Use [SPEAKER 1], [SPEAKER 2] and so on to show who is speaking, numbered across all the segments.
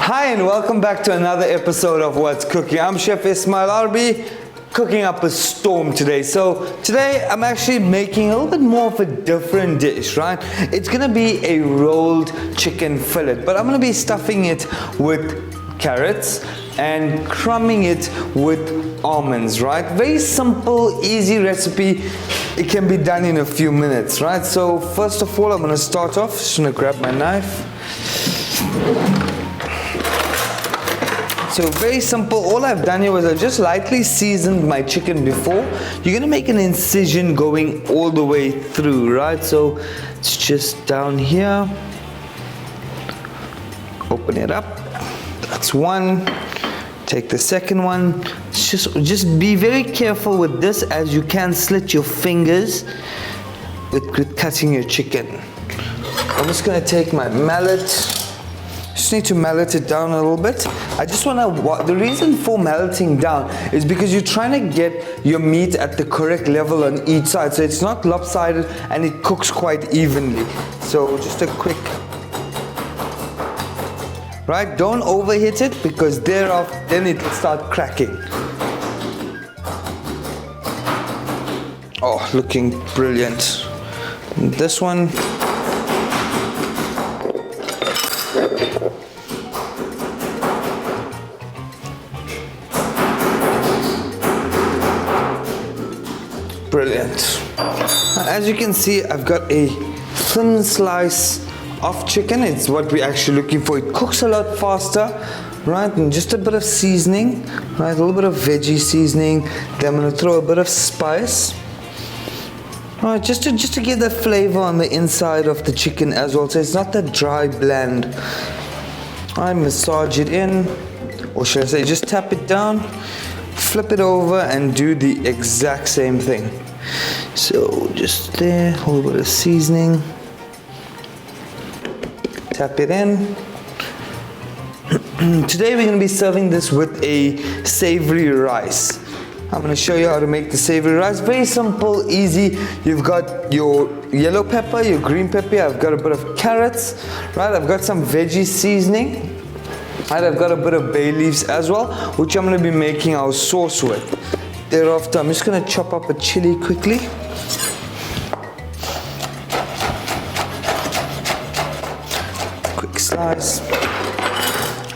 [SPEAKER 1] Hi and welcome back to another episode of What's Cooking. I'm Chef Ismail Arbee, cooking up a storm today. So today I'm actually making a little bit more of a different dish, right? It's gonna be a rolled chicken fillet, but I'm gonna be stuffing it with carrots and crumbing it with almonds, right? Very simple, easy recipe. It can be done in a few minutes, right? So first of all, I'm gonna start off, just gonna grab my knife. So very simple, all I've done here was I've just lightly seasoned my chicken before. You're gonna make an incision going all the way through, right? So it's just down here. Open it up, that's one. Take the second one. Just be very careful with this, as you can slit your fingers with cutting your chicken. I'm just gonna take my mallet. Just need to mallet it down a little bit. I just want to, the reason for malleting down is because you're trying to get your meat at the correct level on each side, so it's not lopsided and it cooks quite evenly. So just a quick, right? Don't overhit it, because thereafter then it'll start cracking. Oh, looking brilliant. And this one. Brilliant. As you can see, I've got a thin slice of chicken. It's what we're actually looking for. It cooks a lot faster, right? And just a bit of seasoning, right? A little bit of veggie seasoning. Then I'm going to throw a bit of spice, right? Just to get that flavor on the inside of the chicken as well, so it's not that dry, bland. I massage it in, or should I say, just tap it down, flip it over, and do the exact same thing. So just there, a little bit of seasoning, tap it in. Today we're going to be serving this with a savory rice. I'm going to show you how to make the savory rice. Very simple, easy. You've got your yellow pepper, your green pepper. I've got a bit of carrots, right? I've got some veggie seasoning. Right, I've got a bit of bay leaves as well, which I'm going to be making our sauce with. Thereafter, I'm just going to chop up a chili quickly. Quick slice.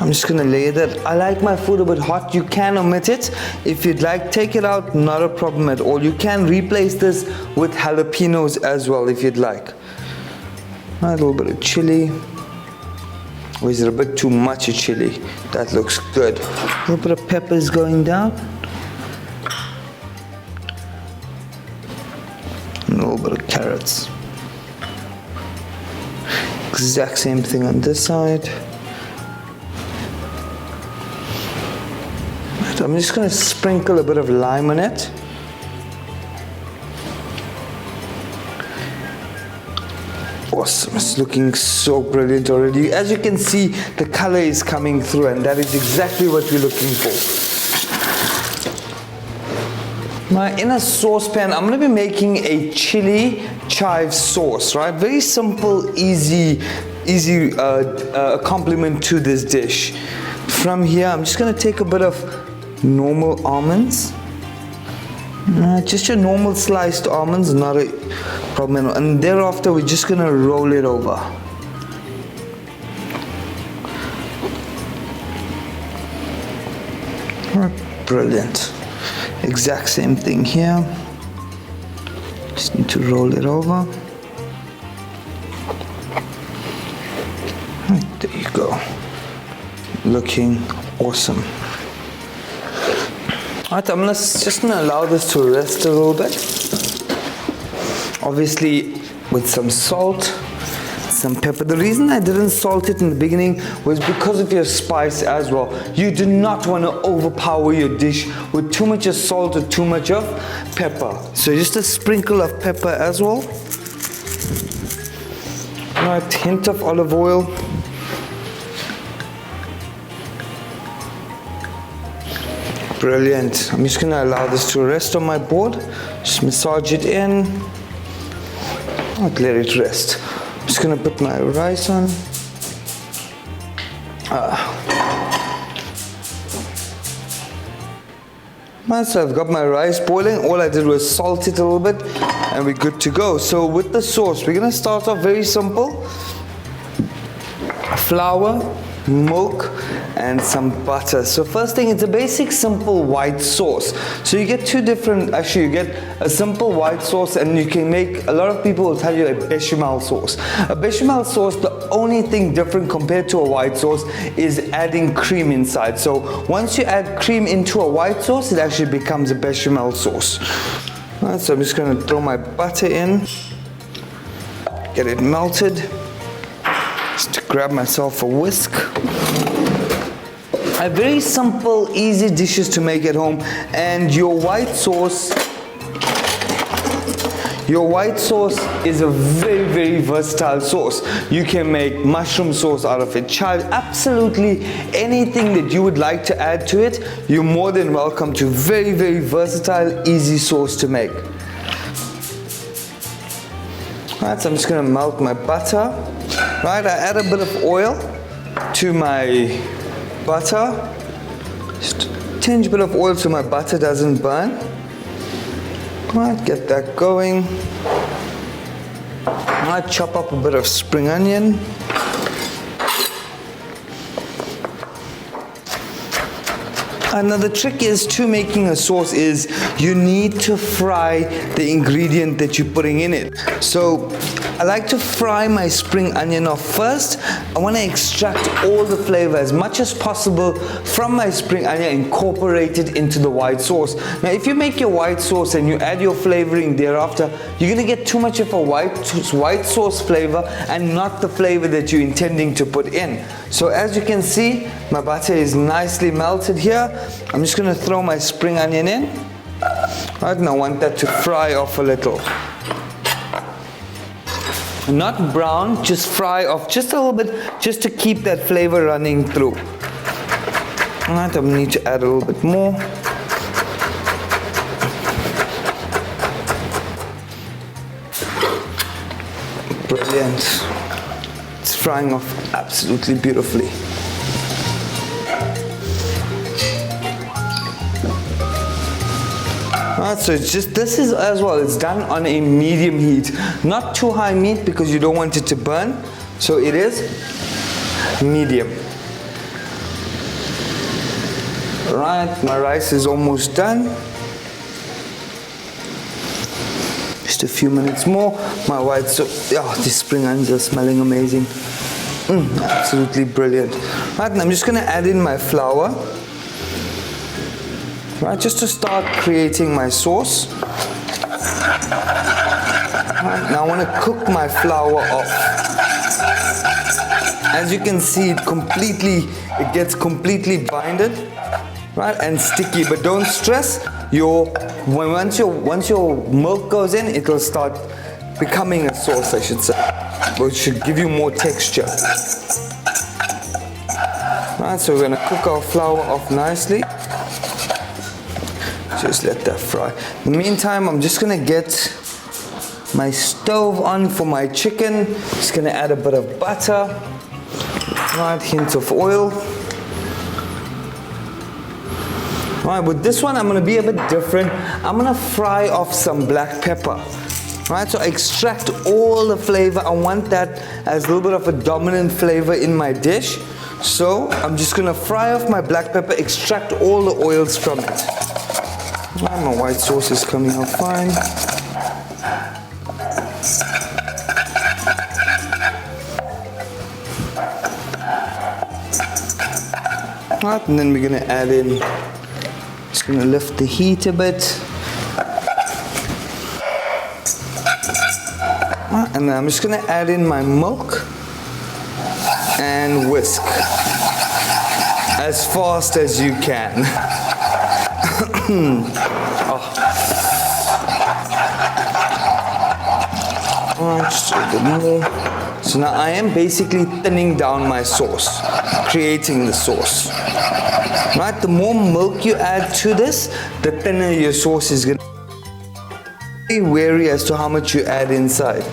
[SPEAKER 1] I'm just going to lay that. I like my food a bit hot. You can omit it. If you'd like, take it out, not a problem at all. You can replace this with jalapenos as well if you'd like. Right, a little bit of chili. Or is it a bit too much of chili? That looks good. A little bit of peppers going down. And a little bit of carrots. Exact same thing on this side. Right, I'm just going to sprinkle a bit of lime on it. Awesome, it's looking so brilliant already. As you can see, the color is coming through, and that is exactly what we're looking for. Now, in a saucepan, I'm going to be making a chili chive sauce, right? Very simple, easy accompaniment to this dish. From here, I'm just going to take a bit of normal almonds. Just your normal sliced almonds, not a problem. And thereafter, we're just gonna roll it over. Brilliant. Exact same thing here. Just need to roll it over. Right, there you go. Looking awesome. Alright, I'm just gonna allow this to rest a little bit. Obviously, with some salt, some pepper. The reason I didn't salt it in the beginning was because of your spice as well. You do not want to overpower your dish with too much of salt or too much of pepper. So just a sprinkle of pepper as well. Alright, hint of olive oil. Brilliant. I'm just going to allow this to rest on my board. Just massage it in. I'll let it rest. I'm just going to put my rice on. So I've got my rice boiling. All I did was salt it a little bit and we're good to go. So with the sauce, we're gonna start off very simple. Flour, milk, and some butter. So first thing, it's a basic simple white sauce. So you get two different, actually you get a simple white sauce and you can make, a lot of people will tell you a bechamel sauce. A bechamel sauce, the only thing different compared to a white sauce is adding cream inside. So once you add cream into a white sauce, it actually becomes a bechamel sauce. Alright, so I'm just going to throw my butter in, get it melted, just to grab myself a whisk. A very simple, easy dishes to make at home, and your white sauce is a very, very versatile sauce. You can make mushroom sauce out of it, absolutely anything that you would like to add to it, you're more than welcome to. Very, very versatile, easy sauce to make. Right, so I'm just going to melt my butter. Right, I add a bit of oil to my butter. Just a tinge bit of oil so my butter doesn't burn. Right, get that going. I chop up a bit of spring onion. Another trick is to making a sauce is you need to fry the ingredient that you're putting in it. So I like to fry my spring onion off first. I want to extract all the flavor as much as possible from my spring onion, incorporate it into the white sauce. Now if you make your white sauce and you add your flavoring thereafter, you're going to get too much of a white sauce flavor and not the flavor that you're intending to put in. So as you can see, my butter is nicely melted here. I'm just going to throw my spring onion in. Right, and I want that to fry off a little. Not brown, just fry off just a little bit, just to keep that flavor running through. Alright, I need to add a little bit more. Brilliant. It's frying off absolutely beautifully. Alright, so it's just, this is as well, it's done on a medium heat. Not too high heat because you don't want it to burn. So it is medium. Right, my rice is almost done. Just a few minutes more. My white sauce, oh, these spring onions are smelling amazing. Absolutely brilliant. Right, and I'm just going to add in my flour. Right, just to start creating my sauce. Right, now I want to cook my flour off. As you can see, it gets completely binded, right, and sticky. But don't stress. Once your milk goes in, it will start becoming a sauce, I should say, which should give you more texture. Right, so we're going to cook our flour off nicely. Just let that fry. In the meantime, I'm just gonna get my stove on for my chicken. Just gonna add a bit of butter, right, hint of oil. Right, with this one, I'm gonna be a bit different. I'm gonna fry off some black pepper. Right, so I extract all the flavor. I want that as a little bit of a dominant flavor in my dish. So I'm just gonna fry off my black pepper, extract all the oils from it. My white sauce is coming out fine. Right, and then we're going to add in, just going to lift the heat a bit. Right, and then I'm just going to add in my milk and whisk as fast as you can. Alright, just a bit more. So now I am basically thinning down my sauce, creating the sauce. Right, the more milk you add to this, the thinner your sauce is going to be. Be wary as to how much you add inside.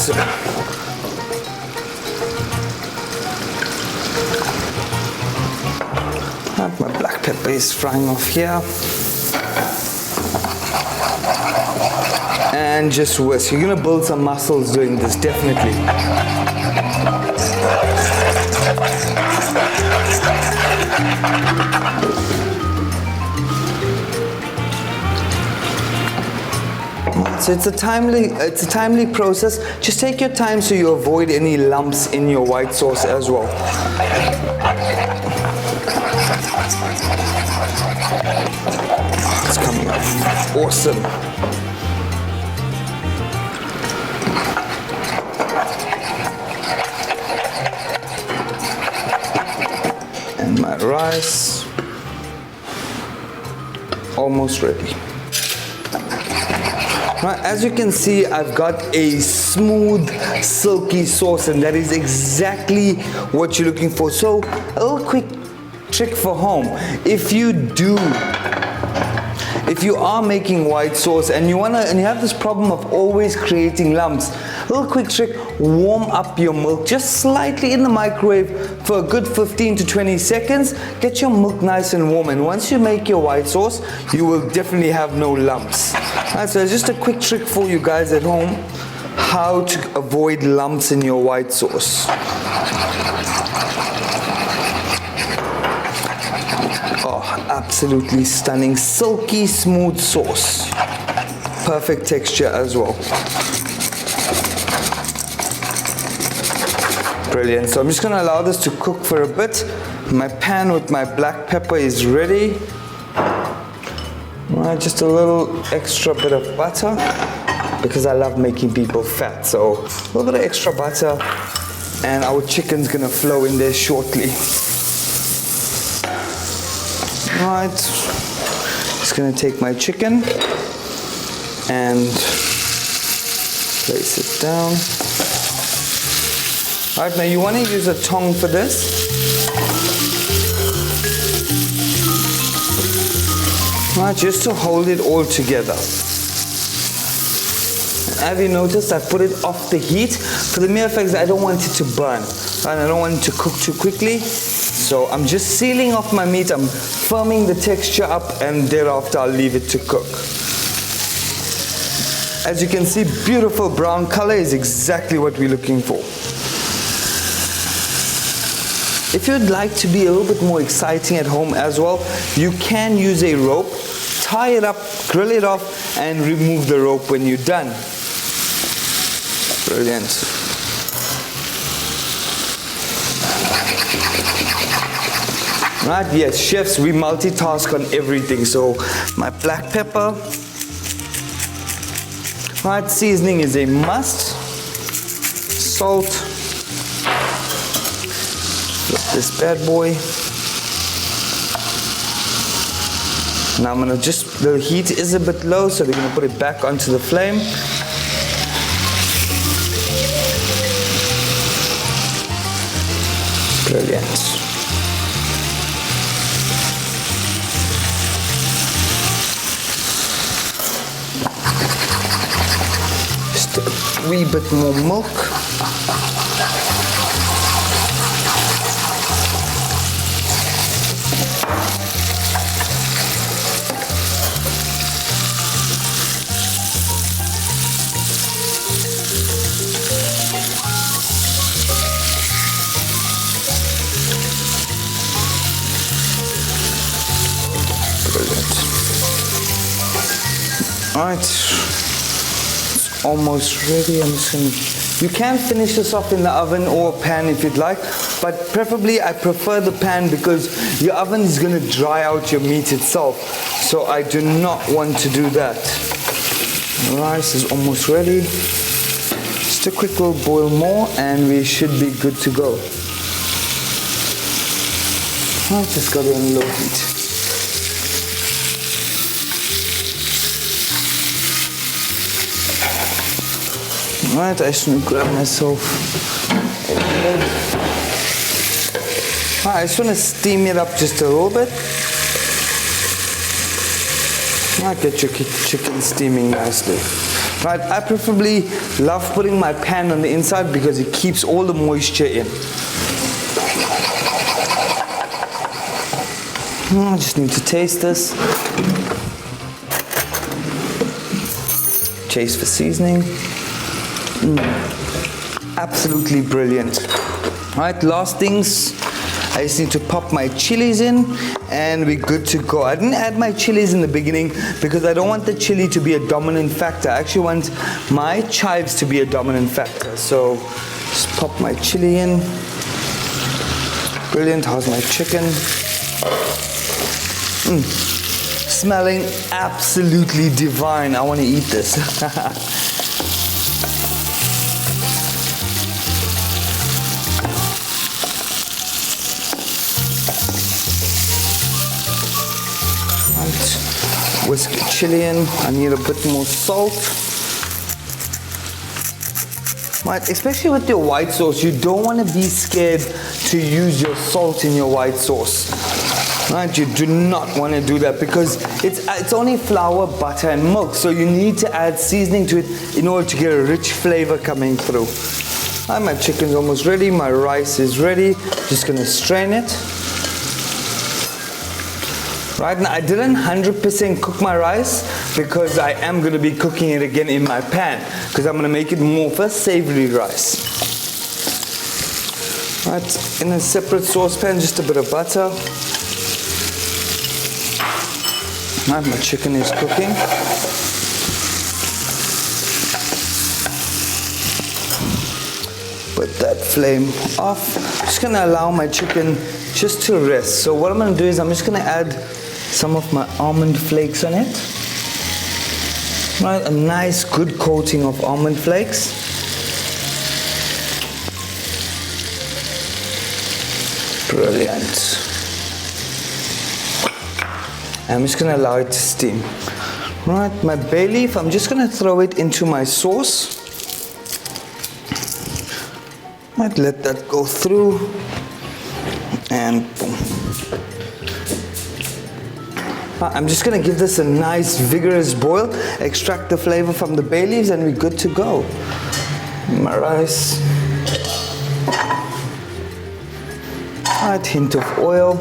[SPEAKER 1] So. My black pepper is frying off here. And just whisk. You're gonna build some muscles doing this, definitely. So it's a timely process. Just take your time so you avoid any lumps in your white sauce as well. It's coming up. Awesome. And my rice almost ready. Right, as you can see, I've got a smooth, silky sauce, and that is exactly what you're looking for. So, a little quick trick for home. If you are making white sauce and you have this problem of always creating lumps, a little quick trick: warm up your milk just slightly in the microwave for a good 15 to 20 seconds. Get your milk nice and warm, and once you make your white sauce, you will definitely have no lumps. Alright, so just a quick trick for you guys at home, how to avoid lumps in your white sauce. Oh, absolutely stunning, silky smooth sauce. Perfect texture as well. Brilliant. So I'm just going to allow this to cook for a bit. My pan with my black pepper is ready. Right, just a little extra bit of butter because I love making people fat. So a little bit of extra butter, and our chicken's going to flow in there shortly. Right, just going to take my chicken and place it down. Alright, now you want to use a tongue for this. Right, just to hold it all together. Have you noticed I put it off the heat for the mere fact that I don't want it to burn, right? I don't want it to cook too quickly. So I'm just sealing off my meat. I'm firming the texture up, and thereafter I'll leave it to cook. As you can see, beautiful brown color is exactly what we're looking for. If you'd like to be a little bit more exciting at home as well, you can use a rope, tie it up, grill it off, and remove the rope when you're done. Brilliant. Right, yes, chefs, we multitask on everything. So my black pepper. Right, seasoning is a must. Salt. This bad boy. Now I'm gonna the heat is a bit low, so we're gonna put it back onto the flame. Brilliant. Just a wee bit more milk. Alright, it's almost ready. You can finish this off in the oven or a pan if you'd like, but preferably I prefer the pan because your oven is going to dry out your meat itself, so I do not want to do that. The rice is almost ready. Just a quick little boil more and we should be good to go. I've just got it on low heat. Alright, I just want to grab myself a lid. Alright, I just want to steam it up just a little bit. Alright, get your chicken steaming nicely. Right, I preferably love putting my pan on the inside because it keeps all the moisture in. I just need to taste this. Taste for seasoning. Absolutely brilliant. Right, last things, I just need to pop my chilies in and we're good to go. I didn't add my chilies in the beginning because I don't want the chili to be a dominant factor. I actually want my chives to be a dominant factor. So just pop my chili in. Brilliant. How's my chicken? Smelling absolutely divine. I want to eat this. Whisk chili in. I need a bit more salt. Right, especially with your white sauce, you don't want to be scared to use your salt in your white sauce. Right, you do not want to do that because it's only flour, butter and milk, so you need to add seasoning to it in order to get a rich flavor coming through. Right, my chicken's almost ready, my rice is ready. Just gonna strain it. Right, now I didn't 100% cook my rice because I am going to be cooking it again in my pan because I'm going to make it more of a savory rice. Right, in a separate saucepan, just a bit of butter. Right, my chicken is cooking. Put that flame off. Just going to allow my chicken just to rest. So what I'm going to do is I'm just going to add some of my almond flakes on it. Right, a nice good coating of almond flakes. Brilliant. I'm just going to allow it to steam. Right, my bay leaf, I'm just going to throw it into my sauce. Right, let that go through. And boom. I'm just going to give this a nice vigorous boil, extract the flavor from the bay leaves and we're good to go. My rice. Right, hint of oil.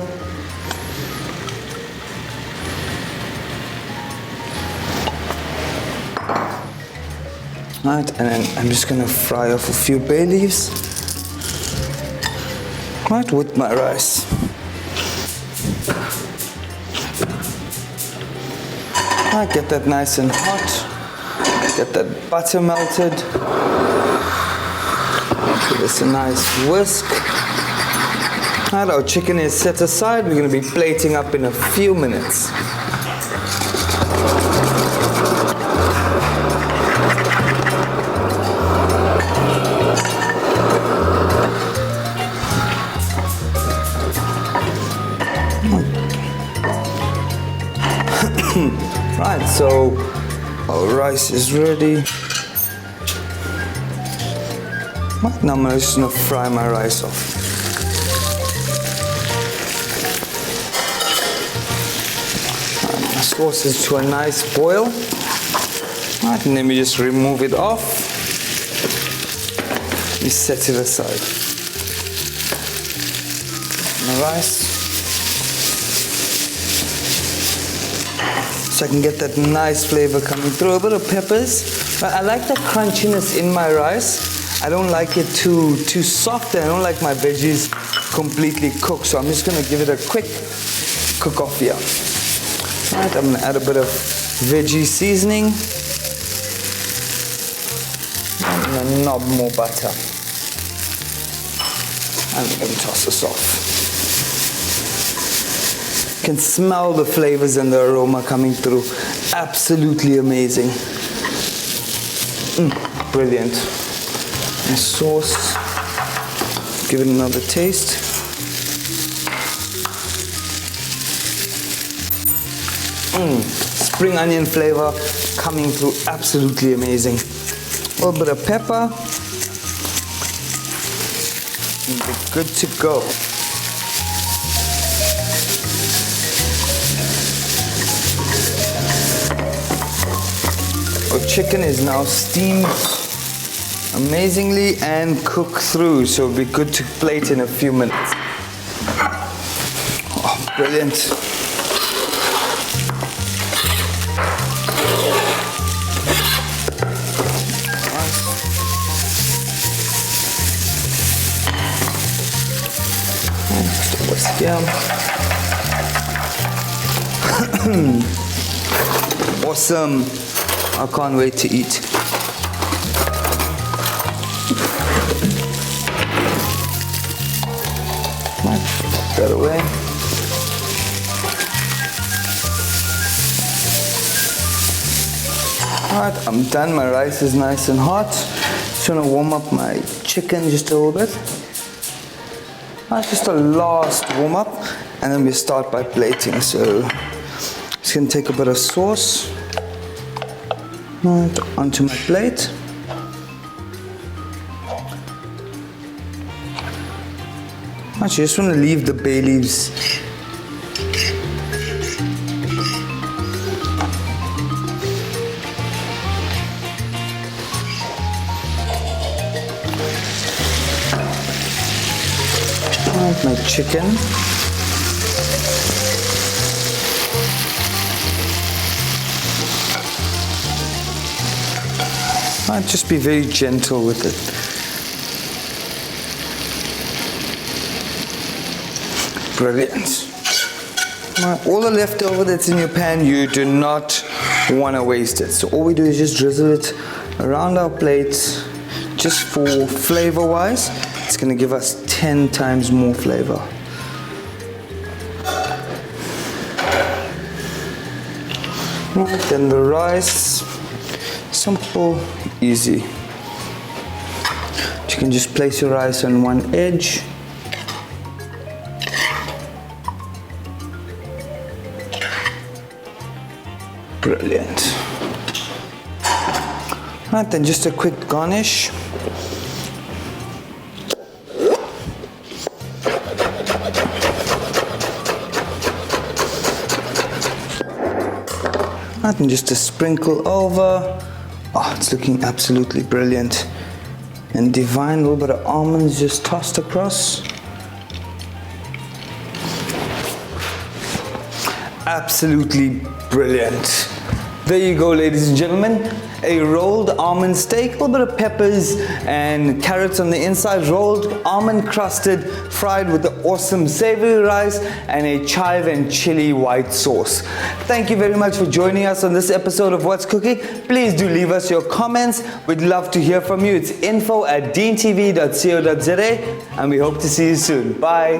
[SPEAKER 1] Right, and then I'm just going to fry off a few bay leaves. Right, with my rice. I get that nice and hot. Get that butter melted. Give this a nice whisk. Right, our chicken is set aside. We're going to be plating up in a few minutes. Right, so our rice is ready. Right, now I'm just going to fry my rice off. Right, my sauce is to a nice boil. Right, and then we just remove it off. We set it aside. My rice. So I can get that nice flavor coming through. A bit of peppers. I like the crunchiness in my rice. I don't like it too soft, and I don't like my veggies completely cooked. So I'm just going to give it a quick cook off here. Right, I'm going to add a bit of veggie seasoning. And a knob more butter. And I'm going to toss this off. Can smell the flavors and the aroma coming through. Absolutely amazing. Brilliant. And sauce. Give it another taste. Spring onion flavor coming through. Absolutely amazing. A little bit of pepper. And we're good to go. Our chicken is now steamed amazingly and cooked through, so it'll be good to plate in a few minutes. Oh, brilliant. Yeah. Awesome. I can't wait to eat. Put that away. Alright, I'm done. My rice is nice and hot. Just want to warm up my chicken just a little bit. Just a last warm up, and then we start by plating. So just gonna take a bit of sauce onto my plate. Actually, I just want to leave the bay leaves. My chicken. I'll just be very gentle with it. Brilliant. All the leftover that's in your pan, you do not want to waste it. So all we do is just drizzle it around our plates, just for flavor wise. It's going to give us 10 times more flavor. Right, then the rice, simple, easy. You can just place your rice on one edge. Brilliant. Right, then just a quick garnish. And just a sprinkle over. Oh, it's looking absolutely brilliant and divine. A little bit of almonds just tossed across. Absolutely brilliant. There you go, ladies and gentlemen. A rolled almond steak, a little bit of peppers and carrots on the inside, rolled almond crusted, fried with the awesome savory rice and a chive and chili white sauce. Thank you very much for joining us on this episode of What's Cooking. Please do leave us your comments. We'd love to hear from you. It's info@deentv.co.za, and we hope to see you soon. Bye.